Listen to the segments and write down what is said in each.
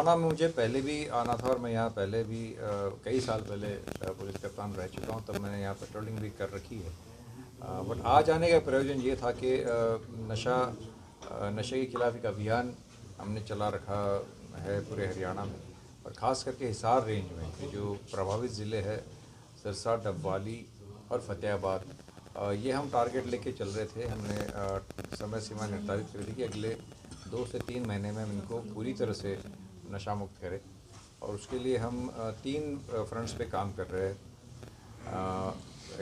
टोहाना में मुझे पहले भी आना था और मैं यहाँ पहले भी कई साल पहले पुलिस कप्तान रह चुका हूँ, तब मैंने यहाँ पेट्रोलिंग भी कर रखी है। बट आज आने का प्रयोजन ये था कि नशे के खिलाफ एक अभियान हमने चला रखा है पूरे हरियाणा में, और ख़ास करके हिसार रेंज में कि जो प्रभावित ज़िले हैं सिरसा, डबवाली और फ़तेहाबाद, ये हम टारगेट लेके चल रहे थे। हमने समय सीमा निर्धारित कर दी कि अगले 2 से 3 महीने में हम इनको पूरी तरह से नशा मुक्त करें, और उसके लिए हम 3 फ्रंट्स पे काम कर रहे हैं।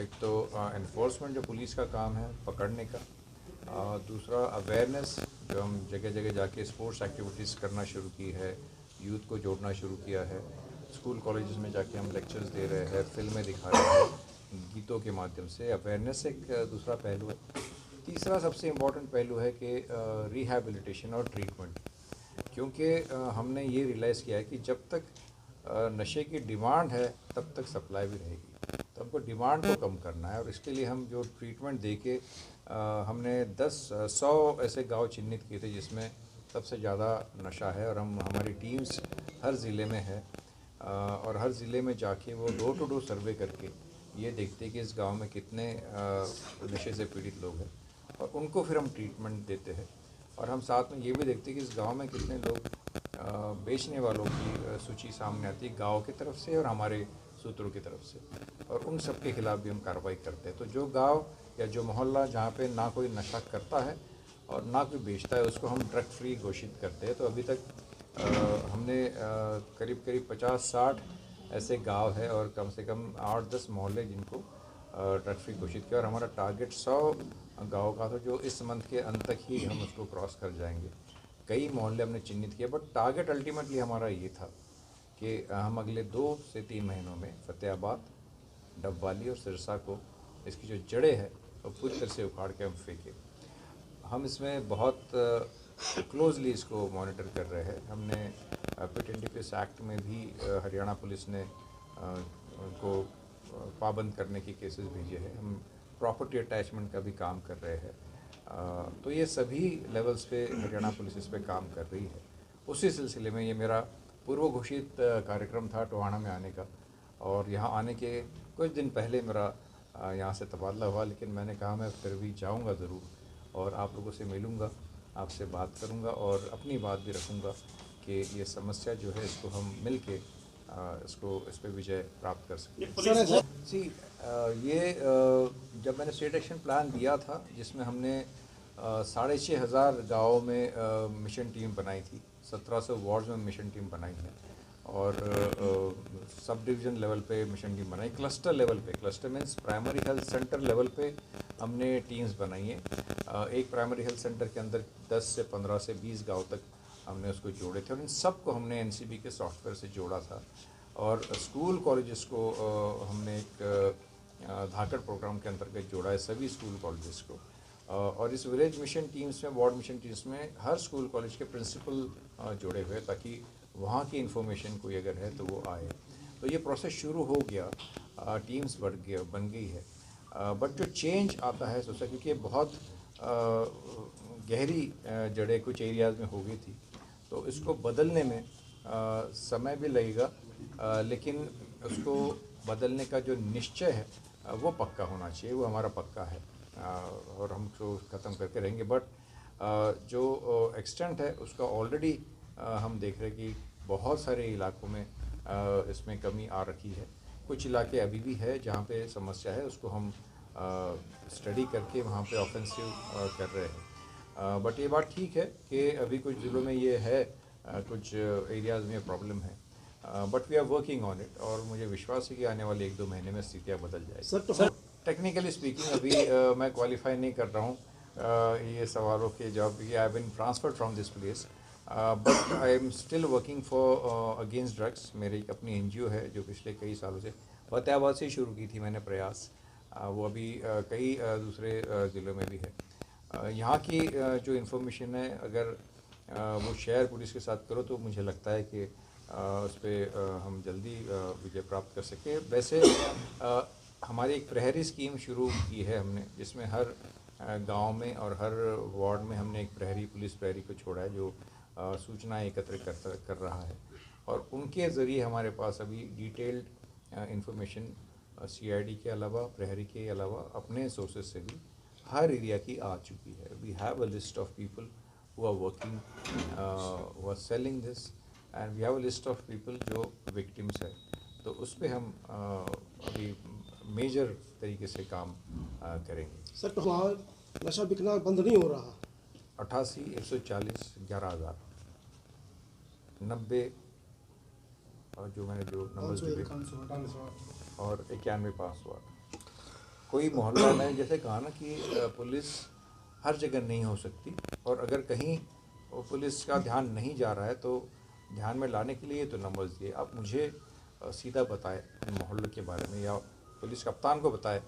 एक तो एनफोर्समेंट, जो पुलिस का काम है पकड़ने का, दूसरा अवेयरनेस, जो हम जगह जगह जाके स्पोर्ट्स एक्टिविटीज़ करना शुरू की है, यूथ को जोड़ना शुरू किया है, स्कूल कॉलेजेस में जाके हम लेक्चर्स दे रहे हैं, फिल्में दिखा रहे हैं गीतों के माध्यम से। अवेयरनेस एक दूसरा पहलू है। तीसरा सबसे इम्पॉर्टेंट पहलू है कि रिहैबिलिटेशन और ट्रीटमेंट, क्योंकि हमने ये रियलाइज़ किया है कि जब तक नशे की डिमांड है तब तक सप्लाई भी रहेगी, तो हमको डिमांड को कम करना है। और इसके लिए हम जो ट्रीटमेंट दे के हमने 100 ऐसे गांव चिन्हित किए थे जिसमें सबसे ज़्यादा नशा है, और हमारी टीम्स हर ज़िले में है, और हर ज़िले में जाके वो डोर टू डोर सर्वे करके ये देखते हैं कि इस गांव में कितने नशे से पीड़ित लोग हैं, और उनको फिर हम ट्रीटमेंट देते हैं। और हम साथ में ये भी देखते हैं कि इस गांव में कितने लोग बेचने वालों की सूची सामने आती है गांव की तरफ से और हमारे सूत्रों की तरफ से, और उन सब के खिलाफ भी हम कार्रवाई करते हैं। तो जो गांव या जो मोहल्ला जहाँ पे ना कोई नशा करता है और ना कोई बेचता है, उसको हम ड्रग फ्री घोषित करते हैं। तो अभी तक हमने करीब 50-60 ऐसे गांव है और कम से कम 8-10 मोहल्ले जिनको ड्रग फ्री घोषित किया, और हमारा टारगेट 100 गाँव का था जो इस मंथ के अंत तक ही हम उसको क्रॉस कर जाएंगे। कई मोहल्ले हमने चिन्हित किए, बट टारगेट अल्टीमेटली हमारा ये था कि हम अगले 2 से 3 महीनों में फतेहाबाद, डबवाली और सिरसा को, इसकी जो जड़ें हैं वो पूरी तरह से उखाड़ के हम फेंकें। हम इसमें बहुत क्लोजली इसको मॉनिटर कर रहे हैं। हमने क्विट एंटीपीएस एक्ट में भी हरियाणा पुलिस ने उनको पाबंद करने की केसेस भेजे हैं। हम प्रॉपर्टी अटैचमेंट का भी काम कर रहे हैं। तो ये सभी लेवल्स पे हरियाणा पुलिस इस पे काम कर रही है। उसी सिलसिले में ये मेरा पूर्व घोषित कार्यक्रम था टोहाना में आने का, और यहाँ आने के कुछ दिन पहले मेरा यहाँ से तबादला हुआ, लेकिन मैंने कहा मैं फिर भी जाऊँगा ज़रूर, और आप लोगों से मिलूँगा, आपसे बात करूँगा और अपनी बात भी रखूँगा कि ये समस्या जो है इसको हम मिल के इस पर विजय प्राप्त कर सकें। जब मैंने स्टेट एक्शन प्लान दिया था, जिसमें हमने 6,500 गाँवों में मिशन टीम बनाई थी, 1700 वार्ड्स में मिशन टीम बनाई है, और सब डिवीज़न लेवल पे मिशन टीम बनाई, क्लस्टर लेवल पे, cluster means primary health centre level पे हमने टीम्स बनाई हैं। एक प्राइमरी हेल्थ सेंटर के अंदर 10 से 15 से 20 गांव तक हमने उसको जोड़े थे, और इन सब को हमने एनसीबी के सॉफ्टवेयर से जोड़ा था। और स्कूल कॉलेजेस को हमने एक धाकड़ प्रोग्राम के अंतर्गत जोड़ा है, सभी स्कूल कॉलेजेस को। और इस विलेज मिशन टीम्स में, वार्ड मिशन टीम्स में हर स्कूल कॉलेज के प्रिंसिपल जोड़े हुए, ताकि वहाँ की इन्फॉर्मेशन कोई अगर है तो वो आए। तो ये प्रोसेस शुरू हो गया, टीम्स बन गई है। बट जो चेंज आता है सोसाइटी, क्योंकि बहुत गहरी जड़ें कुछ एरियाज़ में हो गई थी, तो इसको बदलने में समय भी लगेगा, लेकिन उसको बदलने का जो निश्चय है वो पक्का होना चाहिए, वो हमारा पक्का है, और हम उसको ख़त्म करके रहेंगे। बट जो एक्सटेंट है उसका ऑलरेडी हम देख रहे हैं कि बहुत सारे इलाकों में इसमें कमी आ रखी है। कुछ इलाके अभी भी है जहाँ पे समस्या है, उसको हम स्टडी करके वहाँ पे ऑफेंसिव कर रहे हैं। बट ये बात ठीक है कि अभी कुछ ज़िलों में ये है, कुछ एरियाज़ में प्रॉब्लम है, but we are working on it, और मुझे विश्वास है कि आने वाले 1-2 महीने में स्थितियाँ बदल जाएगी। सर, टेक्निकली स्पीकिंग अभी मैं क्वालिफाई नहीं कर रहा हूँ ये सवालों के जवाब, क्योंकि I have been transferred from this place, but I am still working for against drugs. मेरी एक अपनी एनजीओ है जो पिछले कई सालों से, फतेहाबाद से ही शुरू की थी मैंने प्रयास, वो अभी कई दूसरे ज़िलों में भी है। यहाँ की जो इन्फॉर्मेशन है, अगर वो शेयर पुलिस के साथ करो तो मुझे लगता है कि उस पर हम जल्दी विजय प्राप्त कर सकें। वैसे हमारी एक प्रहरी स्कीम शुरू की है हमने, जिसमें हर गांव में और हर वार्ड में हमने एक प्रहरी, पुलिस प्रहरी को छोड़ा है, जो सूचनाएं एकत्र कर रहा है और उनके ज़रिए हमारे पास अभी डिटेल्ड इंफॉर्मेशन CID के अलावा, प्रहरी के अलावा अपने सोर्सेज से भी हर एरिया की आ चुकी है. We have a list of people who are working, who are selling this, and we have a list of people जो विक्टिम्स है. तो उस पर हम अभी मेजर तरीके से काम करेंगे. सर तो वहाँ नशा बिकना बंद नहीं हो रहा. 88, 140, 11,000, 90 और जो मैंने जो नंबर दिए और 91 पास हुआ. कोई मोहल्ला में जैसे कहा ना कि पुलिस हर जगह नहीं हो सकती, और अगर कहीं पुलिस का ध्यान नहीं जा रहा है तो ध्यान में लाने के लिए तो नंबर्स दिए. आप मुझे सीधा बताएं मोहल्ले के बारे में या पुलिस कप्तान को बताएं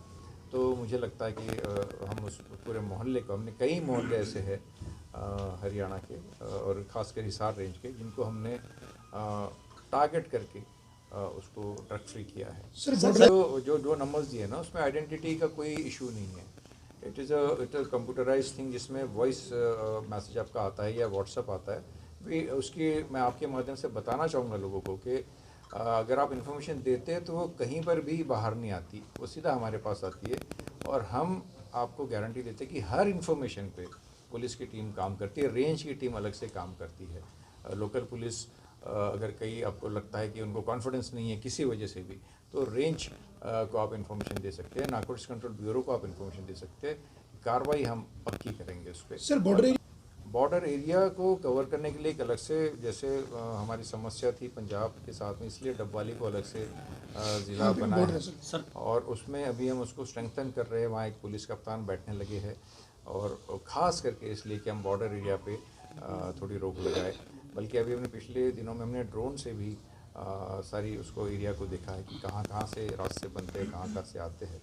तो मुझे लगता है कि हम उस पूरे मोहल्ले को, हमने कई मोहल्ले ऐसे हैं हरियाणा के और ख़ासकर हिसार रेंज के जिनको हमने टारगेट करके उसको ड्रग फ्री किया है. जो नंबर्स दिए ना उसमें आइडेंटिटी का कोई इशू नहीं है. It is a computerise thing जिसमें वॉइस मैसेज आपका आता है या व्हाट्सअप आता है. भी उसकी मैं आपके माध्यम से बताना चाहूँगा लोगों को कि अगर आप इन्फॉर्मेशन देते हैं तो वो कहीं पर भी बाहर नहीं आती, वो सीधा हमारे पास आती है. और हम आपको गारंटी देते हैं कि हर इन्फॉर्मेशन पे पुलिस की टीम काम करती है, रेंज की टीम अलग से काम करती है. लोकल पुलिस अगर कहीं आपको लगता है कि उनको कॉन्फिडेंस नहीं है किसी वजह से भी, तो रेंज को आप इन्फॉर्मेशन दे सकते हैं, नारकोटिक्स कंट्रोल ब्यूरो को आप इन्फॉर्मेशन दे सकते हैं. कार्रवाई हम पक्की करेंगे उस पर. सर बॉर्डर एरिया को कवर करने के लिए एक अलग से, जैसे हमारी समस्या थी पंजाब के साथ में, इसलिए डबवाली को अलग से ज़िला बनाया है और उसमें अभी हम उसको स्ट्रेंथन कर रहे हैं. वहाँ एक पुलिस कप्तान बैठने लगे हैं और ख़ास करके इसलिए कि हम बॉर्डर एरिया पे थोड़ी रोक लगाए. बल्कि अभी हमने पिछले दिनों में हमने ड्रोन से भी सारी उसको एरिया को देखा है कि कहाँ कहाँ से रास्ते बनते हैं, कहाँ कहाँ से आते हैं.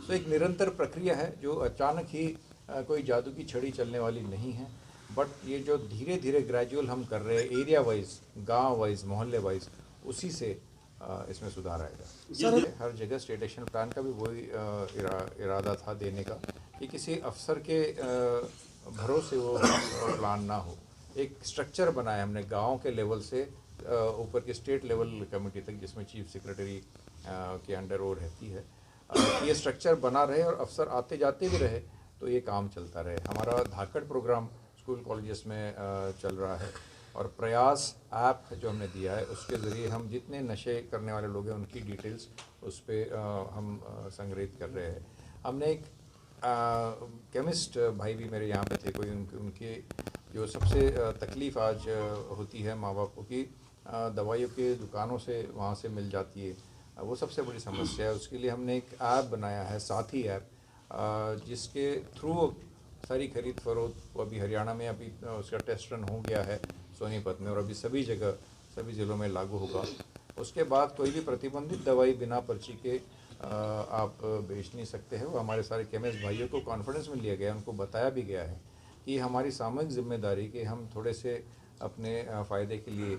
तो एक निरंतर प्रक्रिया है जो अचानक ही कोई जादू की छड़ी चलने वाली नहीं है. बट ये जो धीरे धीरे ग्रेजुअल हम कर रहे हैं एरिया वाइज, गांव वाइज, मोहल्ले वाइज, उसी से इसमें सुधार आएगा. हर जगह स्टेट एक्शन प्लान का भी वही इरादा था देने का कि किसी अफसर के भरोसे वो प्लान ना हो. एक स्ट्रक्चर बनाया हमने गांव के लेवल से ऊपर के स्टेट लेवल कमेटी तक, जिसमें चीफ सेक्रेटरी के अंडर वो रहती है. ये स्ट्रक्चर बना रहे और अफसर आते जाते भी रहे तो ये काम चलता रहे. हमारा धाकड़ प्रोग्राम स्कूल कॉलेजेस में चल रहा है और प्रयास ऐप जो हमने दिया है उसके ज़रिए हम जितने नशे करने वाले लोग हैं उनकी डिटेल्स उस पर हम संग्रहित कर रहे हैं. हमने एक केमिस्ट भाई भी मेरे यहाँ पे थे, कोई उनके जो सबसे तकलीफ़ आज होती है माँ बाप को कि दवाइयों के दुकानों से वहाँ से मिल जाती है, वो सबसे बड़ी समस्या है. उसके लिए हमने एक ऐप बनाया है, साथी ऐप, जिसके थ्रू सारी खरीद फरोख्त अभी हरियाणा में अभी उसका टेस्ट रन हो गया है सोनीपत में और अभी सभी जगह सभी ज़िलों में लागू होगा. उसके बाद कोई भी प्रतिबंधित दवाई बिना पर्ची के आप बेच नहीं सकते हैं. वो हमारे सारे केमिस्ट भाइयों को कॉन्फिडेंस में लिया गया है, उनको बताया भी गया है कि हमारी सामूहिक जिम्मेदारी कि हम थोड़े से अपने फ़ायदे के लिए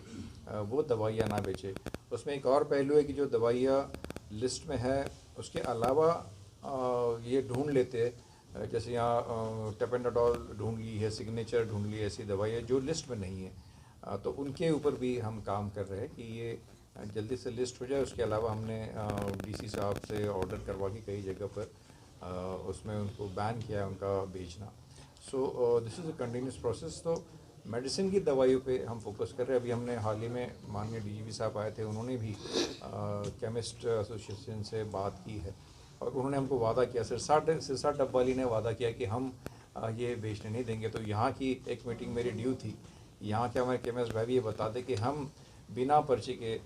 वो दवाइयाँ ना बेचें. उसमें एक और पहलू है कि जो दवाइयाँ लिस्ट में है उसके अलावा ये ढूंढ लेते हैं, जैसे यहाँ टेपेंडाडोल ढूंढ ली है, सिग्नेचर ढूंढ ली, ऐसी दवाइयाँ जो लिस्ट में नहीं है. तो उनके ऊपर भी हम काम कर रहे हैं कि ये जल्दी से लिस्ट हो जाए. उसके अलावा हमने DC साहब से ऑर्डर करवा के कई जगह पर उसमें उनको बैन किया है उनका बेचना. So this is a continuous process. तो मेडिसिन की दवाइयों पे हम फोकस कर रहे हैं. अभी हमने हाल ही में माननीय DGP साहब आए थे, उन्होंने भी केमिस्ट एसोसिएशन से बात की है और उन्होंने हमको वादा किया, सिरसा डब्बाली ने वादा किया कि हम ये बेचने नहीं देंगे. तो यहाँ की एक मीटिंग मेरी ड्यू थी, यहाँ के हमारे केमिस्ट भाई भी ये बताते कि हम बिना पर्ची के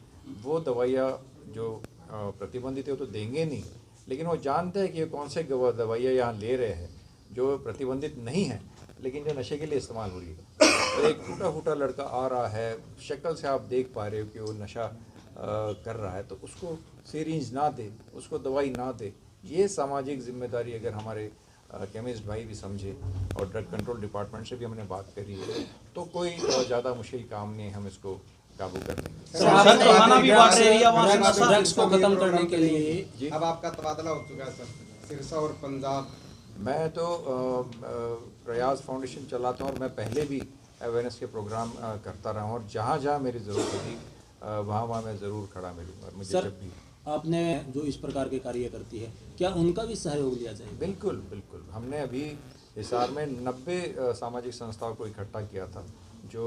वो दवाइयाँ जो प्रतिबंधित है वो तो देंगे नहीं, लेकिन वो जानते हैं कि ये कौन से दवाइयाँ यहाँ ले रहे हैं जो प्रतिबंधित नहीं है लेकिन जो नशे के लिए इस्तेमाल हो रही है. तो एक टूटा फूटा लड़का आ रहा है, शक्ल से आप देख पा रहे हो कि वो नशा कर रहा है, तो उसको सीरीज ना दे, उसको दवाई ना दे. ये सामाजिक जिम्मेदारी अगर हमारे केमिस्ट भाई भी समझे और ड्रग कंट्रोल डिपार्टमेंट से भी हमने बात करी है तो कोई ज़्यादा मुश्किल काम नहीं है, हम इसको काबू कर लेंगे. ड्रग्स को खत्म करने के लिए अब आपका तबादला हो चुका है सर, सिरसा और पंजाब. मैं तो प्रयास फाउंडेशन चलाता हूँ और मैं पहले भी अवेयरनेस के प्रोग्राम करता रहा हूँ और जहाँ जहाँ मेरी ज़रूरत होगी वहाँ मैं ज़रूर खड़ा मिलूँगा। मुझे सर, जब भी आपने जो इस प्रकार के कार्य करती है, क्या उनका भी सहयोग लिया जाएगा? बिल्कुल बिल्कुल, हमने अभी हिसार में 90 सामाजिक संस्थाओं को इकट्ठा किया था जो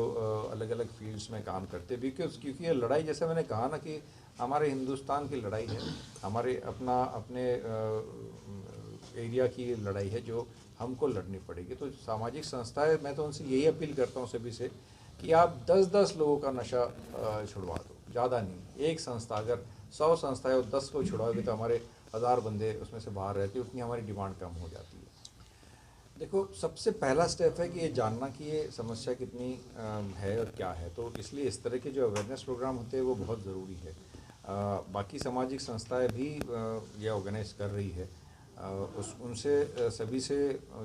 अलग अलग फील्ड्स में काम करते, क्योंकि ये लड़ाई, जैसे मैंने कहा ना कि हमारे हिंदुस्तान की लड़ाई है, हमारे अपने एरिया की लड़ाई है जो हमको लड़नी पड़ेगी। तो सामाजिक संस्थाएं, मैं तो उनसे यही अपील करता हूँ सभी से कि आप 10-10 लोगों का नशा छुड़वा दो, ज़्यादा नहीं। एक संस्था अगर 100 संस्थाएं और 10 को छुड़ाओगे तो हमारे 1000 बंदे उसमें से बाहर रहते, उतनी हमारी डिमांड कम हो जाती है। देखो, सबसे पहला स्टेप है कि ये जानना कि ये समस्या कितनी है और क्या है। तो इसलिए इस तरह के जो अवेयरनेस प्रोग्राम होते हैं वो बहुत ज़रूरी है। बाकी सामाजिक संस्थाएं भी ये ऑर्गेनाइज कर रही है। उनसे सभी से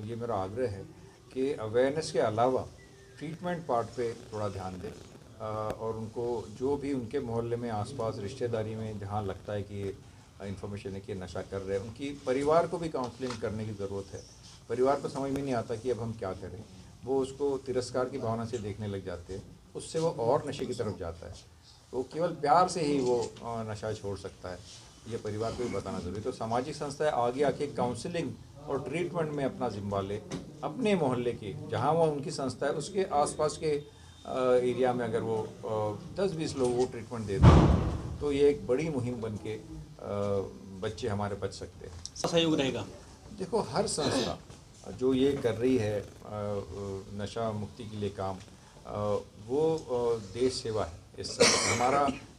ये मेरा आग्रह है कि अवेयरनेस के अलावा ट्रीटमेंट पार्ट पे थोड़ा ध्यान दें और उनको जो भी उनके मोहल्ले में आसपास रिश्तेदारी में जहाँ लगता है कि इन्फॉर्मेशन है कि नशा कर रहे हैं, उनकी परिवार को भी काउंसलिंग करने की ज़रूरत है। परिवार को समझ में नहीं आता कि अब हम क्या करें, वो उसको तिरस्कार की भावना से देखने लग जाते हैं, उससे वो और नशे की तरफ जाता है। तो केवल प्यार से ही वो नशा छोड़ सकता है, ये परिवार को भी बताना ज़रूरी। तो सामाजिक संस्थाएं आगे आके काउंसलिंग और ट्रीटमेंट में अपना जिम्मा ले, अपने मोहल्ले के जहाँ वो उनकी संस्था है उसके आसपास के एरिया में अगर वो 10-20 लोगों को ट्रीटमेंट दे दें तो ये एक बड़ी मुहिम बन के बच्चे हमारे बच सकते हैं। सहयोग रहेगा। देखो, हर संस्था जो ये कर रही है नशा मुक्ति के लिए काम, वो देश सेवा है। इस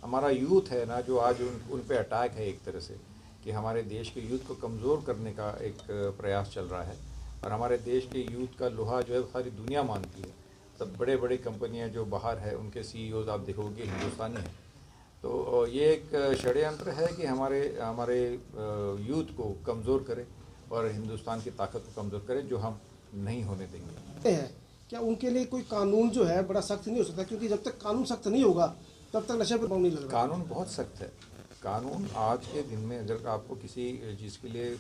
हमारा यूथ है ना, जो आज उन पे अटैक है एक तरह से, कि हमारे देश के यूथ को कमज़ोर करने का एक प्रयास चल रहा है। और हमारे देश के यूथ का लोहा जो है सारी दुनिया मानती है। सब बड़े बड़े कंपनियां जो बाहर है उनके सीईओज आप देखोगे हिंदुस्तानी हैं। तो ये एक षड्यंत्र है कि हमारे यूथ को कमज़ोर करे और हिंदुस्तान की ताकत को कमज़ोर करे, जो हम नहीं होने देंगे। है क्या उनके लिए कोई कानून जो है बड़ा सख्त नहीं हो सकता? क्योंकि जब तक कानून सख्त नहीं होगा तब तक नशे पर पाबंदी नहीं लग रहा। कानून बहुत सख्त है। कानून आज के दिन में अगर आपको किसी चीज़ के लिए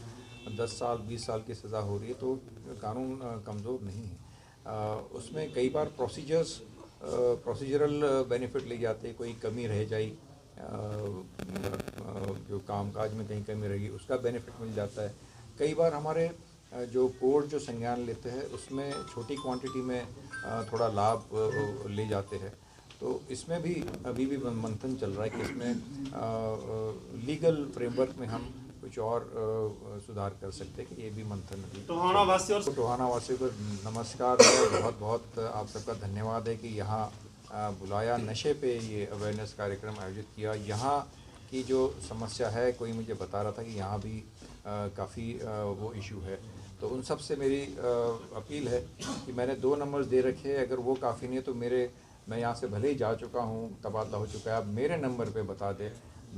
10 साल 20 साल की सज़ा हो रही है तो कानून कमज़ोर नहीं है। उसमें कई बार प्रोसीजरल बेनिफिट ले जाते हैं, कोई कमी रह जाए, जो कामकाज में कहीं कमी रहेगी उसका बेनिफिट मिल जाता है। कई बार हमारे जो कोर्ट जो संज्ञान लेते हैं उसमें छोटी क्वांटिटी में थोड़ा लाभ ले जाते हैं। तो इसमें भी अभी भी मंथन चल रहा है कि इसमें लीगल फ्रेमवर्क में हम कुछ और सुधार कर सकते हैं, कि ये भी मंथन अभी। टोहाना वासियों को नमस्कार है, बहुत बहुत आप सबका धन्यवाद है कि यहाँ बुलाया, नशे पे ये अवेयरनेस कार्यक्रम आयोजित किया। यहाँ की जो समस्या है, कोई मुझे बता रहा था कि यहाँ भी काफ़ी वो इशू है। तो उन सब से मेरी अपील है कि मैंने 2 नंबर्स दे रखे हैं, अगर वो काफ़ी नहीं है तो मैं यहाँ से भले ही जा चुका हूँ, तबादला हो चुका है, आप मेरे नंबर पे बता दें,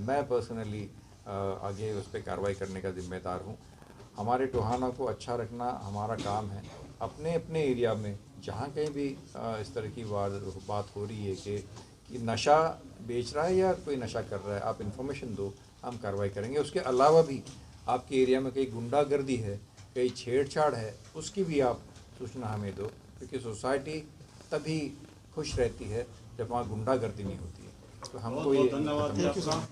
मैं पर्सनली आगे उस पर कार्रवाई करने का जिम्मेदार हूँ। हमारे टोहाना को अच्छा रखना हमारा काम है। अपने अपने एरिया में जहाँ कहीं भी इस तरह की बात हो रही है कि नशा बेच रहा है या कोई नशा कर रहा है, आप इन्फॉर्मेशन दो, हम कार्रवाई करेंगे। उसके अलावा भी आपके एरिया में कहीं गुंडागर्दी है, कहीं छेड़छाड़ है, उसकी भी आप सूचना हमें दो, क्योंकि सोसाइटी तभी खुश रहती है जब वहाँ गुंडागर्दी नहीं होती है। तो हमको ये